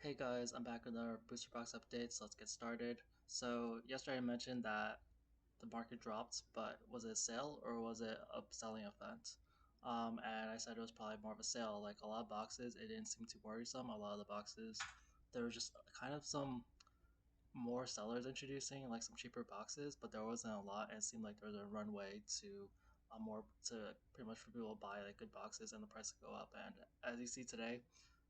Hey guys, I'm back with another booster box update, so let's get started. So yesterday I mentioned that the market dropped, but was it a sale or was it a selling event? And I said it was probably more of a sale. Like a lot of boxes, it didn't seem too worrisome. A lot of the boxes, there was just kind of some more sellers introducing like some cheaper boxes, but there wasn't a lot, and it seemed like there was a runway to more to pretty much for people to buy like good boxes and the price to go up. And as you see today,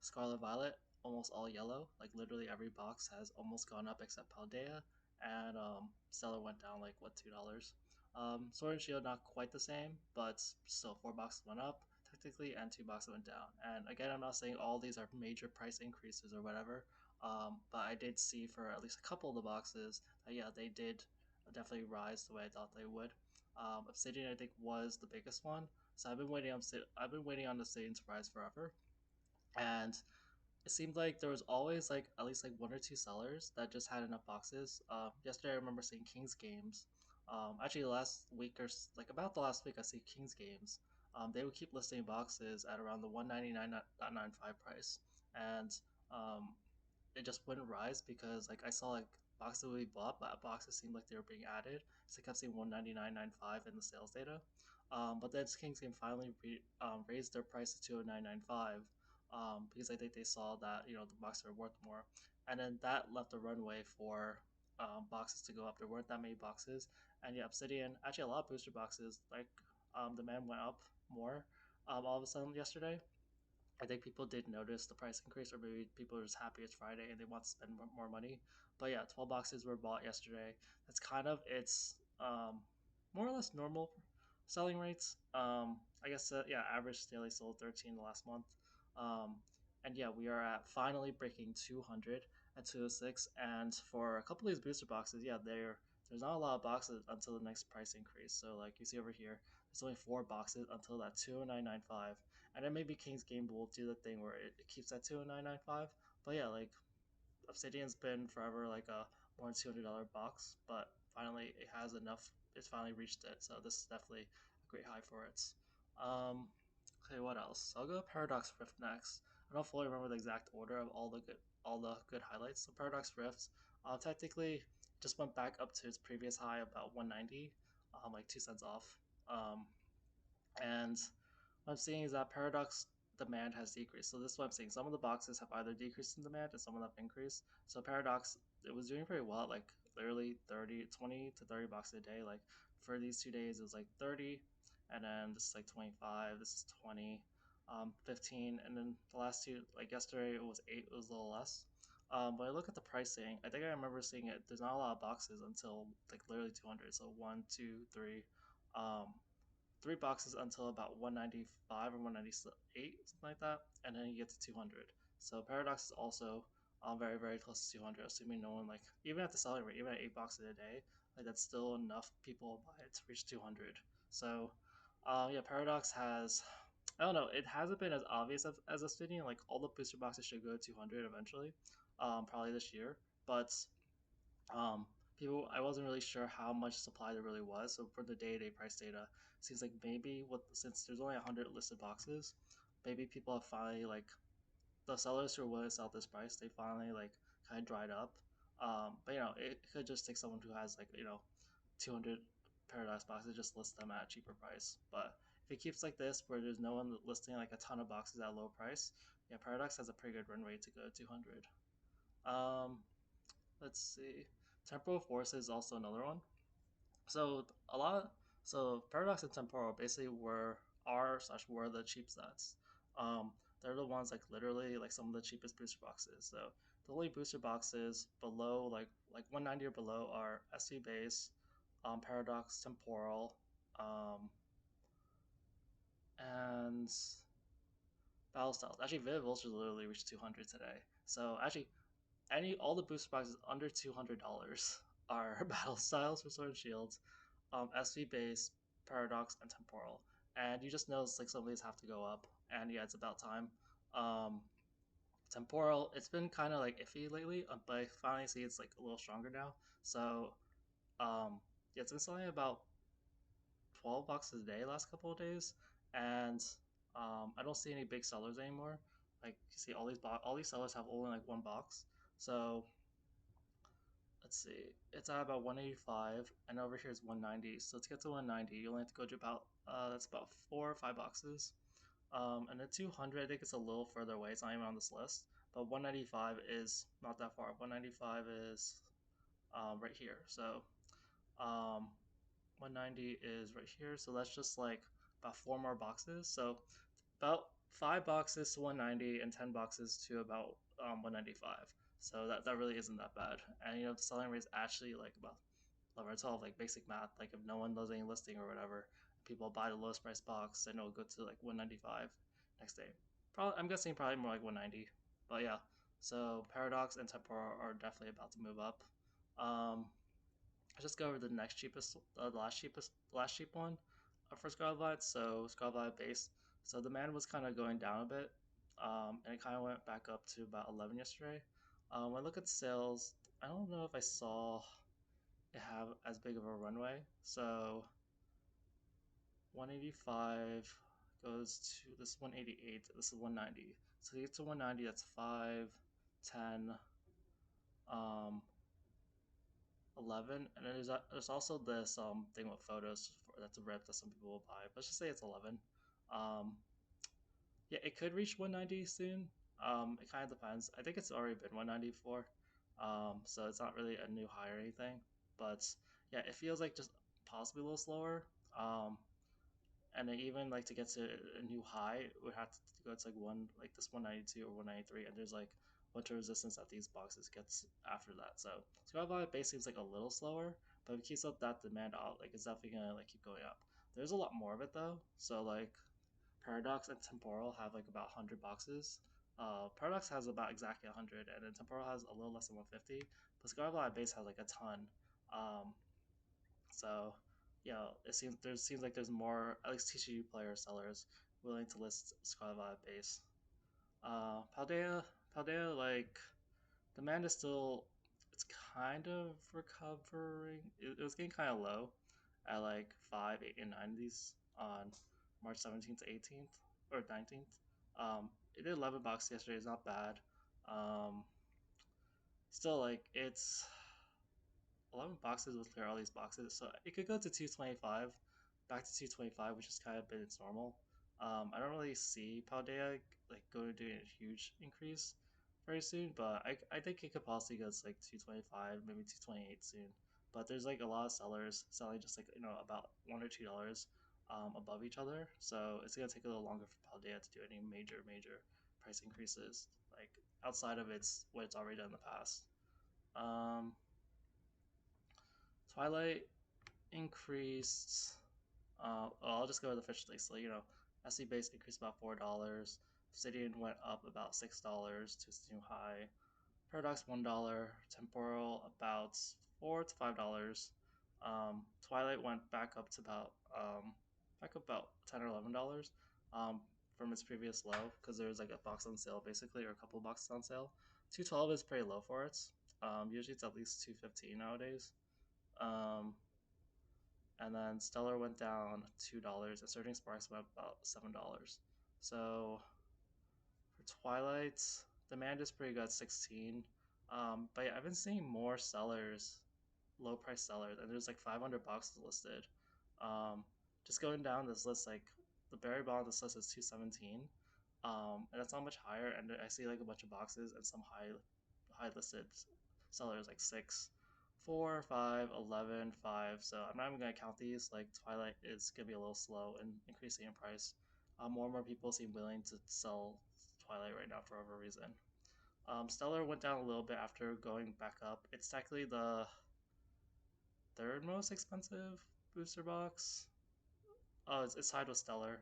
Scarlet Violet almost all yellow, like literally every box has almost gone up except Paldea, and Stellar went down like what $2. Sword and Shield not quite the same, but still four boxes went up technically and two boxes went down. And again, I'm not saying all these are major price increases or whatever, but I did see for at least a couple of the boxes that yeah, they did definitely rise the way I thought they would. Obsidian I think was the biggest one, so I've been waiting on the Obsidian to rise forever, and it seemed like there was always like at least like one or two sellers that just had enough boxes. Yesterday I remember seeing King's Games. Actually, last week like about the last week, I see King's Games. They would keep listing boxes at around the 199.95 price, and um, it just wouldn't rise because like I saw like boxes would be bought, but boxes seemed like they were being added. So I kept seeing 199.95 in the sales data. But then King's Game finally raised their price to 209.95 because I think they saw that the boxes are worth more, and then that left a runway for boxes to go up. There weren't that many boxes, and yeah, Obsidian actually a lot of booster boxes like demand went up more all of a sudden yesterday. I think people did notice the price increase, or maybe people are just happy it's Friday and they want to spend more money. But yeah, 12 boxes were bought yesterday. That's kind of its more or less normal selling rates. I guess yeah, average daily sold 13 the last month. Um, and yeah, we are at finally breaking 200 at 206. And for a couple of these booster boxes, yeah, there's not a lot of boxes until the next price increase. So like you see over here, there's only four boxes until that 209.95, and then maybe King's Game will do the thing where it keeps that 209.95. But yeah, like Obsidian's been forever like a more than $200 box, but finally it has enough. It's finally reached it, so this is definitely a great high for it. Um, okay, what else? I'll go Paradox Rift next. I don't fully remember the exact order of all the good highlights. So Paradox Rift, technically just went back up to its previous high about 190, like 2 cents off. And what I'm seeing is that Paradox demand has decreased. So this is what I'm seeing. Some of the boxes have either decreased in demand and some of them have increased. So Paradox, it was doing pretty well, like literally 30, 20 to 30 boxes a day. Like for these 2 days, it was like 30, and then this is like 25, this is 20, 15, and then the last two, like yesterday, it was 8, it was a little less. But I look at the pricing, I think I remember seeing it. There's not a lot of boxes until like literally 200. So one, two, three. Um, Three boxes until about 195 or 198, something like that, and then you get to 200. So Paradox is also very, very close to 200, assuming no one, like, even at the selling rate, even at 8 boxes a day, like, that's still enough people buy it to reach 200. So, yeah, Paradox has, I don't know, it hasn't been as obvious as Obsidian. Like, all the booster boxes should go to 200 eventually, probably this year, but people, I wasn't really sure how much supply there really was. So for the day-to-day price data, it seems like maybe what since there's only 100 listed boxes, maybe people have finally like the sellers who are willing to sell at this price, they finally like kind of dried up. But it could just take someone who has like 200 Paradise boxes, just list them at a cheaper price. But if it keeps like this, where there's no one listing like a ton of boxes at a low price, yeah, Paradox has a pretty good run rate to go to 200. Um, let's see. Temporal Forces is also another one. So Paradox and Temporal basically were the cheap sets. They're the ones like literally like some of the cheapest booster boxes. So the only booster boxes below like 190 or below are SV base, Paradox, Temporal, um, and Battle Styles. Actually, Vivid Vultures literally reached 200 today. So actually, any all the booster boxes under $200 are Battle Styles for Sword and Shields, SV base, Paradox, and Temporal. And you just know it's like some of these have to go up. And yeah, it's about time. Um, Temporal, it's been kind of like iffy lately, but I finally see it's like a little stronger now. So yeah, it's been selling about 12 bucks a day last couple of days, and I don't see any big sellers anymore. Like you see, all these sellers have only like one box. So let's see, it's at about 185, and over here is 190. So to get to 190, you only have to go to about that's about 4 or 5 boxes. And the 200, I think it's a little further away. It's not even on this list. But 195 is not that far. 195 is right here. So um, 190 is right here. So that's just like about 4 more boxes. So about 5 boxes to 190 and 10 boxes to about 195. So that really isn't that bad. And you know the selling rate is actually like about level 12, like basic math. Like if no one does any listing or whatever, people buy the lowest price box, then it'll go to like 195 next day. Probably, I'm guessing probably more like 190. But yeah, so Paradox and Temporal are definitely about to move up. Um, I'll just go over the next cheapest, the last cheap one for Scarlet Violet. So Scarlet Violet base. So demand was kind of going down a bit, and it kind of went back up to about 11 yesterday. When I look at sales, I don't know if I saw it have as big of a runway. So 185 goes to this 188. This is 190. So to get to 190, that's 5, 10, um, 11, and then there's also this thing with photos that's a rip that some people will buy. But let's just say it's 11. Um, yeah, it could reach 190 soon. It kind of depends. I think it's already been 194, so it's not really a new high or anything. But yeah, it feels like just possibly a little slower. And then even like to get to a new high, we have to go to like like this 192 or 193, and there's like a bunch of resistance that these boxes gets after that. So Scarlet base seems like a little slower, but if it keeps up that demand out, like it's definitely gonna like keep going up. There's a lot more of it though. So like Paradox and Temporal have like about 100 boxes. Paradox has about exactly 100, and then Temporal has a little less than 150. But Scarlet base has like a ton. Um, so, seems like there's more at least TCU player sellers willing to list Scarlet Violet base. Paldea, like demand is still it's kind of recovering. It was getting kind of low at like 5, 8, and 9 these on March 17th to 18th or 19th. It did 11 bucks yesterday. It's not bad. Um, Still like it's 11 boxes will clear all these boxes, so it could go to 225, back to 225, which has kind of been its normal. I don't really see Paldea like going to do a huge increase very soon, but I think it could possibly go to like 225, maybe 228 soon. But there's like a lot of sellers selling just like about $1 or $2 above each other, so it's gonna take a little longer for Paldea to do any major price increases like outside of its what it's already done in the past. Um, Twilight increased. I'll just go with the fish list. So, SC base increased about $4. Obsidian went up about $6 to its new high. Paradox $1. Temporal about $4 to $5. Twilight went back up about $10 or $11 from its previous low because there was like a box on sale basically, or a couple of boxes on sale. 212 is pretty low for it. Usually it's at least 215 nowadays. Um, and then Stellar went down $2, and Surging Sparks went up about $7. So for Twilight, demand is pretty good at 16. But yeah, I've been seeing more sellers, low price sellers, and there's like 500 boxes listed. Um, just going down this list, like the Berry Ball on this list is 217, and that's not much higher. And I see like a bunch of boxes and some high listed sellers like 6, 4, 5, 11, 5. So I'm not even gonna count these. Like Twilight is gonna be a little slow in increasing in price. More and more people seem willing to sell Twilight right now for whatever reason. Stellar went down a little bit after going back up. It's technically the third most expensive booster box. Oh, it's tied with Stellar.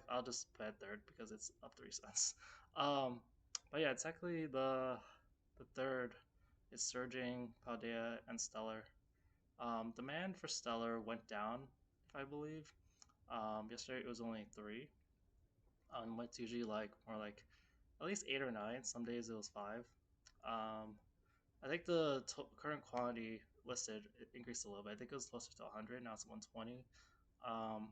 I'll just put it third because it's up 3 cents. Um, but yeah, technically the third is Surging, Paldea, and Stellar. Demand for Stellar went down, if I believe. Yesterday it was only 3. What's usually like more like at least 8 or 9. Some days it was 5. Um, I think the current quantity listed it increased a little bit. I think it was closer to 100. Now it's 120. Um,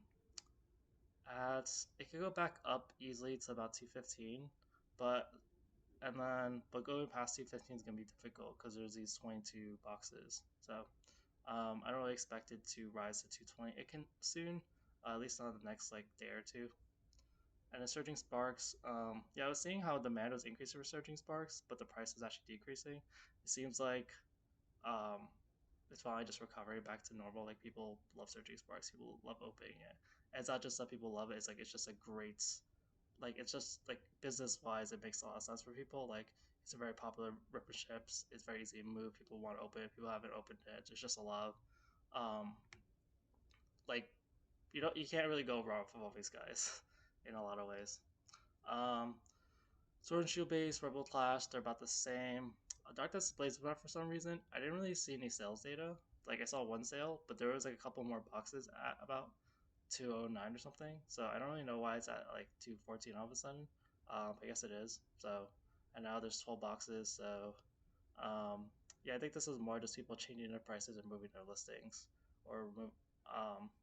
it could go back up easily to about 215. but but going past 215 is gonna be difficult because there's these 22 boxes. So I don't really expect it to rise to 220. It can soon, at least on the next like day or two. And the surging sparks, yeah, I was seeing how demand was increasing for surging sparks, but the price was actually decreasing. It seems like um, it's finally just recovering back to normal. Like people love surging sparks, people love opening it. And it's not just that people love it; it's like it's just a great, like it's just like business wise, it makes a lot of sense for people. Like it's a very popular ripper ships. It's very easy to move. People want to open it. People haven't opened it. There's just a lot of like you can't really go wrong with all these guys in a lot of ways. Um, Sword and Shield base, Rebel Clash, they're about the same. Dark Dust Blaze for some reason. I didn't really see any sales data. Like I saw one sale, but there was like a couple more boxes at about 209 or something. So I don't really know why it's at like 214 all of a sudden. I guess it is. So and now there's 12 boxes. So um, yeah, I think this is more just people changing their prices and moving their listings, or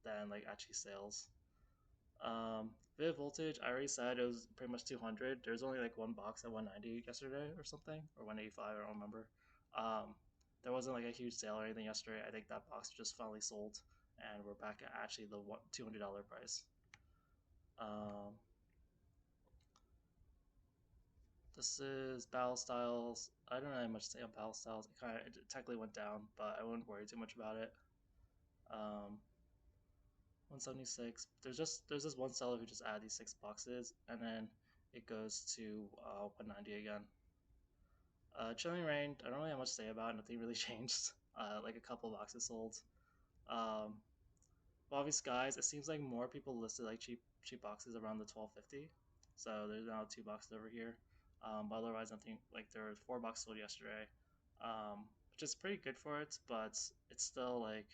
than like actually sales. Vivid Voltage, I already said it was pretty much 200. There's only like one box at 190 yesterday or something, or 185, I don't remember. Um, there wasn't like a huge sale or anything yesterday. I think that box just finally sold, and we're back at actually the $200 price. Um, this is Battle Styles. I don't really have much to say on Battle Styles. It technically went down, but I wouldn't worry too much about it. Um, 176. There's this one seller who just added these 6 boxes, and then it goes to 190 again. Chilling Rain, I don't really have much to say about it. Nothing really changed. Like a couple of boxes sold. Um, Bobby Skies, it seems like more people listed like cheap boxes around the 1250. So there's now 2 boxes over here. But otherwise, nothing. Like there were 4 boxes sold yesterday, which is pretty good for it. But it's still like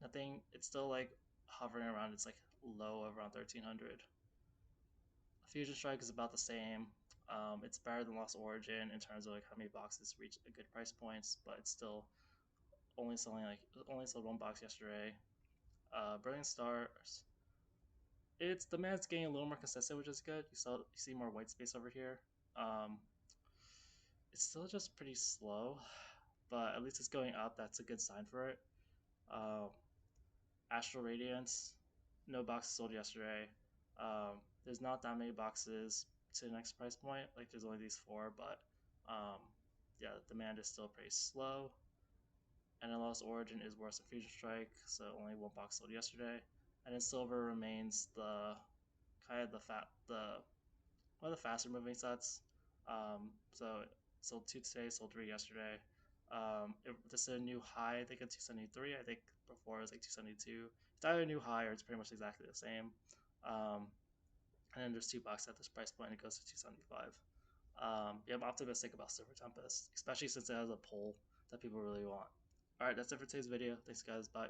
nothing. It's still like hovering around. It's like low of around 1300. Fusion Strike is about the same. It's better than Lost Origin in terms of like how many boxes reach a good price points, but it's still only sold 1 box yesterday. Brilliant Stars. It's demand's getting a little more consistent, which is good. You see more white space over here. Um, it's still just pretty slow, but at least it's going up. That's a good sign for it. Um, Astral Radiance, no boxes sold yesterday. There's not that many boxes to the next price point. Like there's only these 4, but um, yeah, the demand is still pretty slow. And then Lost Origin is worse than Fusion Strike, so only 1 box sold yesterday. And then Silver remains the kind of the one of the faster moving sets. So sold 2 today, sold 3 yesterday. This is a new high, I think, at 273. I think before it was like 272. It's either a new high or it's pretty much exactly the same. Um, and then there's 2 boxes at this price point, and it goes to 275. Yeah, I'm optimistic about Silver Tempest, especially since it has a pull that people really want. All right, that's it for today's video. Thanks, guys. Bye.